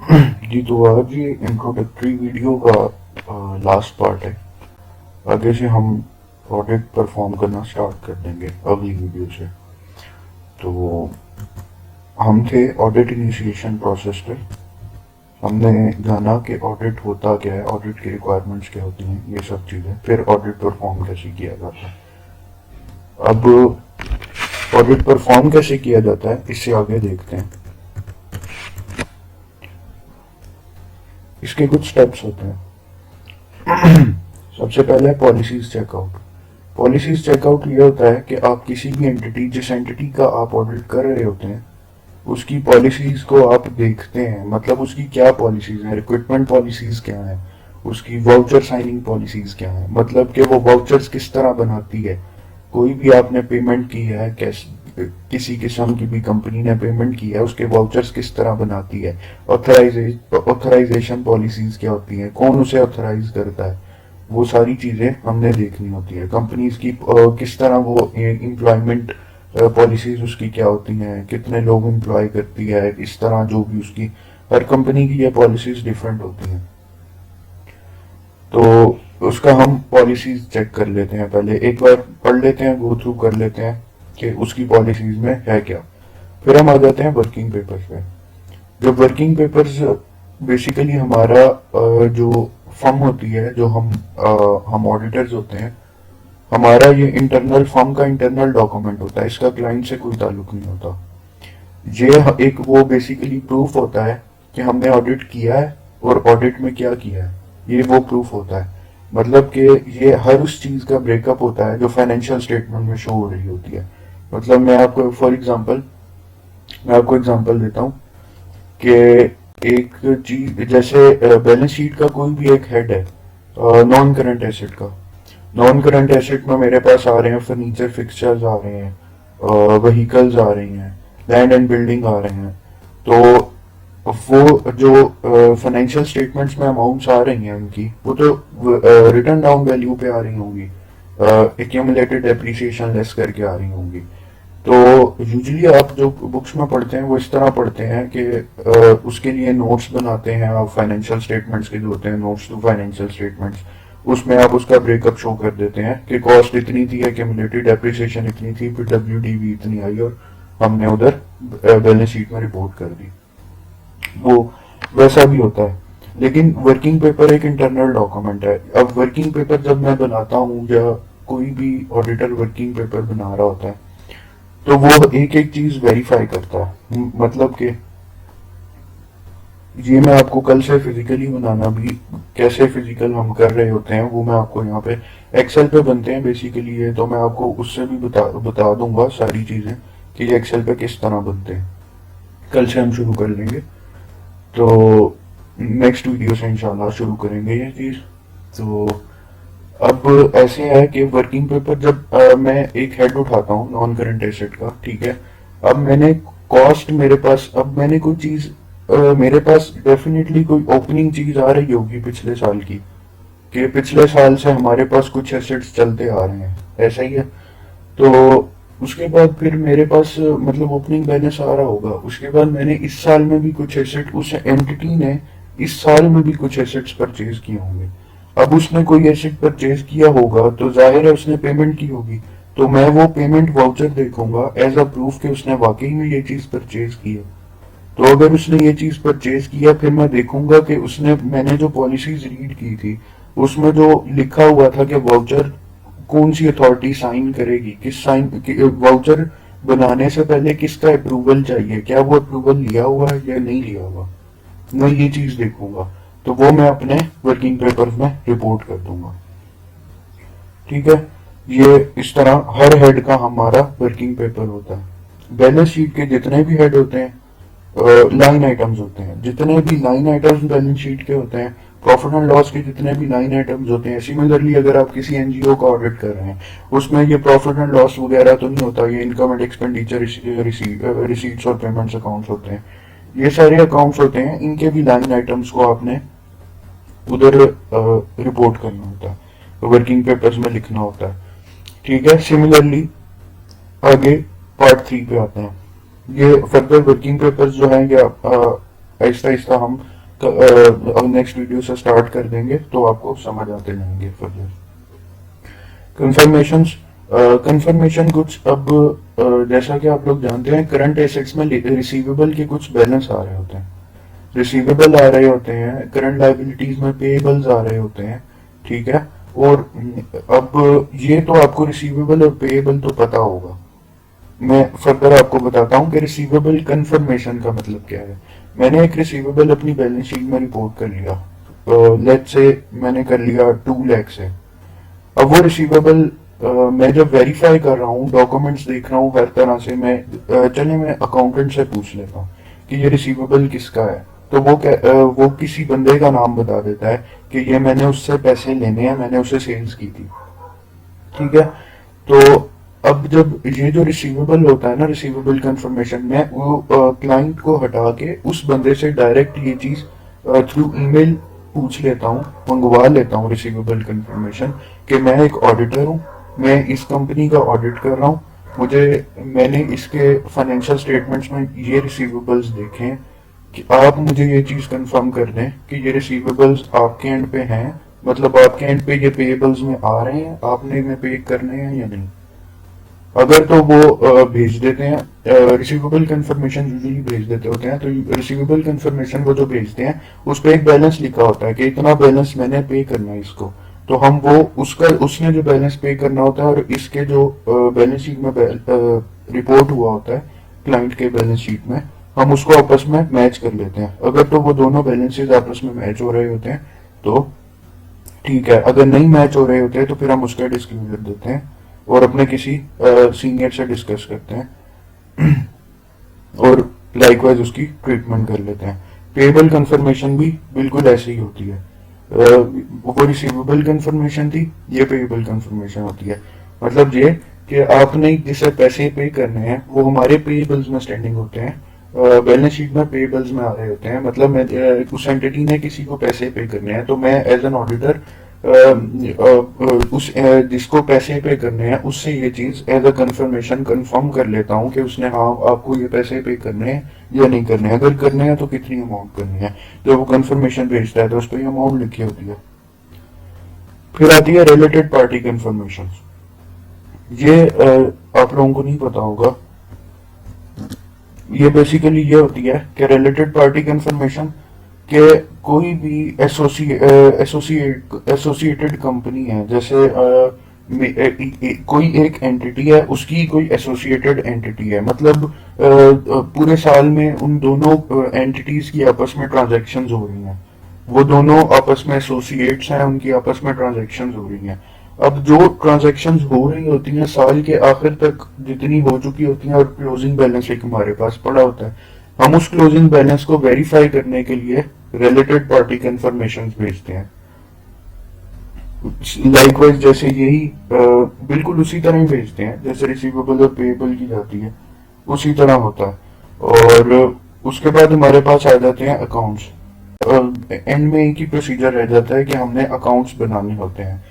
जी तो आज ये इंट्रोडक्टरी वीडियो का लास्ट पार्ट है। आगे से हम ऑडिट परफॉर्म करना स्टार्ट कर देंगे अगली वीडियो से। तो हम थे ऑडिट इनिशिएशन प्रोसेस पे। हमने जाना कि ऑडिट होता क्या है, ऑडिट की रिक्वायरमेंट्स क्या होती हैं, ये सब चीज़ें। फिर ऑडिट परफॉर्म कैसे किया जाता है। अब ऑडिट परफॉर्म कैसे किया जाता है इससे आगे देखते हैं। इसके कुछ स्टेप्स होते हैं। सबसे पहले पॉलिसीज चेकआउट। पॉलिसीज चेकआउट ये होता है कि आप किसी भी एंटिटी, जिस एंटिटी का आप ऑडिट कर रहे होते हैं, उसकी पॉलिसीज को आप देखते हैं। मतलब उसकी क्या पॉलिसीज हैं, रिक्रूटमेंट पॉलिसीज क्या है, उसकी वाउचर साइनिंग पॉलिसीज क्या है। मतलब कि वो वाउचर्स किस तरह बनाती है। कोई भी आपने पेमेंट की है, किसी किस्म की भी कंपनी ने पेमेंट की है, उसके वाउचर्स किस तरह बनाती है। ऑथराइजेशन पॉलिसीज क्या होती हैं, कौन उसे ऑथराइज करता है, वो सारी चीजें हमने देखनी होती है। कंपनीज की किस तरह वो एम्प्लॉयमेंट पॉलिसीज उसकी क्या होती हैं, कितने लोग एम्प्लॉय करती है, इस तरह जो भी उसकी, हर कंपनी की ये पॉलिसीज डिफरेंट होती हैं। तो उसका हम पॉलिसीज चेक कर लेते हैं। पहले एक बार पढ़ लेते हैं, गो थ्रू कर लेते हैं कि उसकी पॉलिसीज में है क्या। फिर हम आ जाते हैं वर्किंग पेपर्स पे। जो वर्किंग पेपर्स बेसिकली हमारा जो फर्म होती है, जो हम ऑडिटर्स होते हैं, हमारा ये इंटरनल फर्म का इंटरनल डॉक्यूमेंट होता है। इसका क्लाइंट से कोई ताल्लुक नहीं होता। ये एक वो बेसिकली प्रूफ होता है कि हमने ऑडिट किया है और ऑडिट में क्या किया है, ये वो प्रूफ होता है। मतलब कि ये हर उस चीज का ब्रेकअप होता है जो फाइनेंशियल स्टेटमेंट में शो हो रही होती है। मतलब मैं आपको एग्जांपल देता हूँ कि एक चीज जैसे बैलेंस शीट का कोई भी एक हेड है नॉन करंट एसेट का। नॉन करंट एसेट में मेरे पास आ रहे हैं फर्नीचर फिक्सचर्स आ रहे हैं, व्हीकल्स आ रही हैं, लैंड एंड बिल्डिंग आ रहे हैं। तो वो जो फाइनेंशियल स्टेटमेंट्स में अमाउंट्स आ रही हैं उनकी, वो तो रिटर्न डाउन वैल्यू पे आ रही होंगी, एक्यूमुलेटेड डेप्रिसिएशन लेस करके आ रही होंगी। तो यूजुअली आप जो बुक्स में पढ़ते हैं वो इस तरह पढ़ते हैं कि उसके लिए नोट्स बनाते हैं आप, फाइनेंशियल स्टेटमेंट्स के जो होते हैं नोट्स टू फाइनेंशियल स्टेटमेंट्स, उसमें आप उसका ब्रेकअप शो कर देते हैं कि कॉस्ट इतनी थी, एक्यूमुलेटेड डेप्रिसिएशन इतनी थी, फिर डब्ल्यूडीवी इतनी आई और हमने उधर बैलेंस शीट में रिपोर्ट कर दी। वो वैसा भी होता है। लेकिन वर्किंग पेपर एक इंटरनल डॉक्यूमेंट है। अब वर्किंग पेपर जब मैं बनाता हूँ या कोई भी ऑडिटर वर्किंग पेपर बना रहा होता है, तो वो एक एक चीज वेरीफाई करता है। मतलब कि ये मैं आपको कल से फिजिकली बनाना भी, कैसे फिजिकल हम कर रहे होते हैं, वो मैं आपको यहाँ पे एक्सेल पे बनते हैं बेसिकली ये, तो मैं आपको उससे भी बता दूंगा सारी चीजें कि ये एक्सेल पे किस तरह बनते हैं। कल से हम शुरू कर लेंगे। तो नेक्स्ट वीडियो से इंशाल्लाह शुरू करेंगे ये चीज। तो अब ऐसे है कि वर्किंग पेपर जब मैं एक हेड उठाता हूँ नॉन करंट एसेट का, ठीक है। अब मैंने कॉस्ट, मेरे पास अब मैंने कोई चीज, मेरे पास डेफिनेटली कोई ओपनिंग चीज आ रही होगी पिछले साल की, कि पिछले साल से हमारे पास कुछ एसेट्स चलते आ रहे हैं, ऐसा ही है। तो उसके बाद फिर मेरे पास मतलब ओपनिंग बैलेंस आ रहा होगा। उसके बाद मैंने इस साल में भी कुछ एसेट, उस एंटिटी ने इस साल में भी कुछ एसेट्स परचेज किए होंगे। अब उसने कोई एसेट परचेज किया होगा तो जाहिर है उसने पेमेंट की होगी। तो मैं वो पेमेंट वाउचर देखूंगा एज अ प्रूफ कि उसने वाकई में ये चीज परचेज की है। तो अगर उसने ये चीज परचेज किया, फिर मैं देखूंगा कि उसने, मैंने जो पॉलिसीज रीड की थी उसमें जो लिखा हुआ था कि वाउचर कौन सी अथॉरिटी साइन करेगी, किस साइन, वाउचर बनाने से पहले किसका अप्रूवल चाहिए, क्या वो अप्रूवल लिया हुआ है या नहीं लिया हुआ, मैं ये चीज देखूंगा। तो वो मैं अपने वर्किंग पेपर में रिपोर्ट कर दूंगा। ठीक है। ये इस तरह हर हेड का हमारा वर्किंग पेपर होता है। बैलेंस शीट के जितने भी हेड होते हैं, लाइन आइटम्स होते हैं, जितने भी लाइन आइटम्स बैलेंस शीट के होते हैं, प्रॉफिट एंड लॉस के जितने भी लाइन आइटम्स होते हैं। सिमिलरली अगर आप किसी एनजीओ का ऑडिट कर रहे हैं, उसमें ये प्रॉफिट एंड लॉस वगैरह तो नहीं होता, ये इनकम एंड एक्सपेंडिचर रिसीट्स और पेमेंट्स अकाउंट्स होते हैं। ये सारे अकाउंट्स होते हैं, इनके भी लाइन आइटम्स को आपने उधर रिपोर्ट करना होता है, वर्किंग पेपर्स में लिखना होता है। ठीक है। सिमिलरली आगे पार्ट 3 पे आते हैं। ये फर्दर वर्किंग पेपर्स जो हैं, ये आहिस्ता आहिस्ता हम अब नेक्स्ट वीडियो से स्टार्ट कर देंगे तो आपको समझ आते जाएंगे फर्दर। कंफर्मेशंस, कंफर्मेशन कुछ अब जैसा कि आप लोग जानते हैं करंट एसेट्स में रिसीवेबल के कुछ बैलेंस आ रहे होते हैं, रिसीवेबल आ रहे होते हैं, करंट लाइबिलिटीज में पेएबल्स आ रहे होते हैं, ठीक है। और अब ये तो आपको रिसीवेबल और पेएबल तो पता होगा, मैं फर्दर आपको बताता हूँ कि रिसीवेबल कंफर्मेशन का मतलब क्या है। मैंने एक रिसीवेबल अपनी बैलेंस शीट में रिपोर्ट कर लिया, लेट्स से मैंने कर लिया 2 लाख से। अब वो रिसीवेबल मैं जब वेरीफाई कर रहा हूँ, डॉक्यूमेंट्स देख रहा हूँ हर तरह से, मैं अकाउंटेंट से पूछ लेता हूँ कि ये रिसीवेबल किसका है, तो वो किसी बंदे का नाम बता देता है कि ये मैंने उससे पैसे लेने हैं, मैंने उसे सेल्स की थी, ठीक है। तो अब जब ये जो रिसीवेबल होता है ना, रिसीवेबल कंफर्मेशन में वो क्लाइंट को हटा के उस बंदे से डायरेक्ट ये चीज थ्रू ईमेल पूछ लेता हूँ, मंगवा लेता हूँ रिसीवेबल कंफर्मेशन कि मैं एक ऑडिटर हूँ, मैं इस कंपनी का ऑडिट कर रहा हूँ, मैंने इसके फाइनेंशियल स्टेटमेंट्स में ये रिसीवेबल्स देखे हैं, कि आप मुझे ये चीज कंफर्म कर दें कि ये रिसीवेबल्स आपके एंड पे हैं, मतलब आपके एंड पे ये पेएबल्स में आ रहे हैं, आपने इन्हें पे करने हैं या नहीं। अगर तो वो भेज देते हैं, रिसीवेबल कंफर्मेशन यूजुअली भेज देते होते हैं, तो रिसीवेबल कंफर्मेशन वो जो भेजते हैं उस पर एक बैलेंस लिखा होता है कि इतना बैलेंस मैंने पे करना है इसको, तो हम वो उसने जो बैलेंस पे करना होता है और इसके जो बैलेंस शीट में रिपोर्ट हुआ होता है क्लाइंट के बैलेंस शीट में, हम उसको आपस में मैच कर लेते हैं। अगर तो वो दोनों बैलेंसेस आपस में मैच हो रहे होते हैं तो ठीक है, अगर नहीं मैच हो रहे होते हैं तो फिर हम उसका डिस्क्लोजर देते हैं और अपने किसी सीनियर से डिस्कस करते हैं और लाइकवाइज उसकी ट्रीटमेंट कर लेते हैं। पेएबल कंफर्मेशन भी बिल्कुल ऐसे ही होती है, वो रिसीवेबल कंफर्मेशन थी, ये पेएबल कंफर्मेशन होती है। मतलब ये कि आपने जिसे पैसे पे करने हैं वो हमारे पेएबल्स में स्टैंडिंग होते हैं, बैलेंस शीट में पेएबल्स में आ रहे होते हैं, मतलब मैं उस एंटिटी ने किसी को पैसे पे करने हैं तो मैं एज एन ऑडिटर उस जिसको पैसे पे करने हैं उससे ये चीज एज अ कंफर्मेशन कंफर्म कर लेता हूँ कि उसने हाँ आपको ये पैसे पे करने हैं या नहीं करने हैं, अगर करने हैं तो कितनी अमाउंट करनी है। जब वो कंफर्मेशन भेजता है तो उस पर ये अमाउंट लिखी होती है। फिर आती है रिलेटेड पार्टी कंफर्मेशन। ये आप लोगों को नहीं पता होगा, ये बेसिकली ये होती है कि रिलेटेड पार्टी कंफर्मेशन के कोई भी एसोसिएटेड कंपनी है, जैसे कोई एक एंटिटी है उसकी कोई एसोसिएटेड एंटिटी है, मतलब पूरे साल में उन दोनों एंटिटीज की आपस में ट्रांजैक्शंस हो रही हैं, वो दोनों आपस में एसोसिएट्स हैं, उनकी आपस में ट्रांजैक्शंस हो रही हैं। अब जो ट्रांजैक्शंस हो रही होती हैं साल के आखिर तक जितनी हो चुकी होती हैं और क्लोजिंग बैलेंस एक हमारे पास पड़ा होता है, हम उस क्लोजिंग बैलेंस को वेरीफाई करने के लिए रिलेटेड पार्टी कंफर्मेशन भेजते हैं। लाइकवाइज जैसे यही बिल्कुल उसी तरह ही भेजते हैं जैसे रिसीवेबल और पेएबल की जाती है, उसी तरह होता है। और उसके बाद हमारे पास आ जाते हैं अकाउंट्स। एंड में एक ही प्रोसीजर रह जाता है कि हमने अकाउंट्स बनाने होते हैं।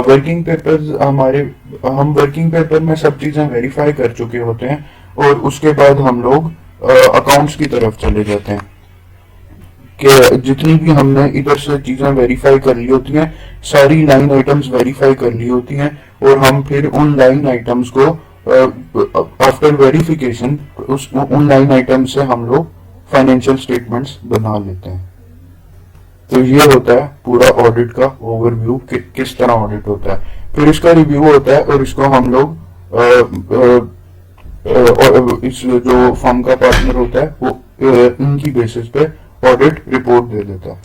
वर्किंग पेपर्स हम वर्किंग पेपर में सब चीजें वेरीफाई कर चुके होते हैं और उसके बाद हम लोग अकाउंट्स की तरफ चले जाते हैं कि जितनी भी हमने इधर से चीजें वेरीफाई कर ली होती हैं, सारी लाइन आइटम्स वेरीफाई कर ली होती हैं और हम फिर उन लाइन आइटम्स को आफ्टर वेरिफिकेशन उन लाइन आइटम्स से हम लोग फाइनेंशियल स्टेटमेंट्स बना लेते हैं। तो ये होता है पूरा ऑडिट का ओवरव्यू कि किस तरह ऑडिट होता है। फिर इसका रिव्यू होता है और इसको हम लोग इस जो फर्म का पार्टनर होता है वो इनकी बेसिस पे ऑडिट रिपोर्ट दे देता है।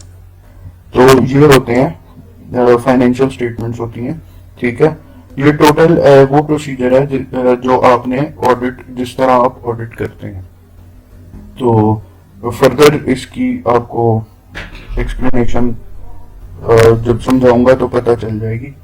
तो ये होते हैं फाइनेंशियल स्टेटमेंट्स होती हैं, ठीक है। ये टोटल वो प्रोसीजर है जो आपने ऑडिट जिस तरह आप ऑडिट करते हैं। तो फर्दर इसकी आपको एक्सप्लेनेशन जब समझाऊंगा तो पता चल जाएगी।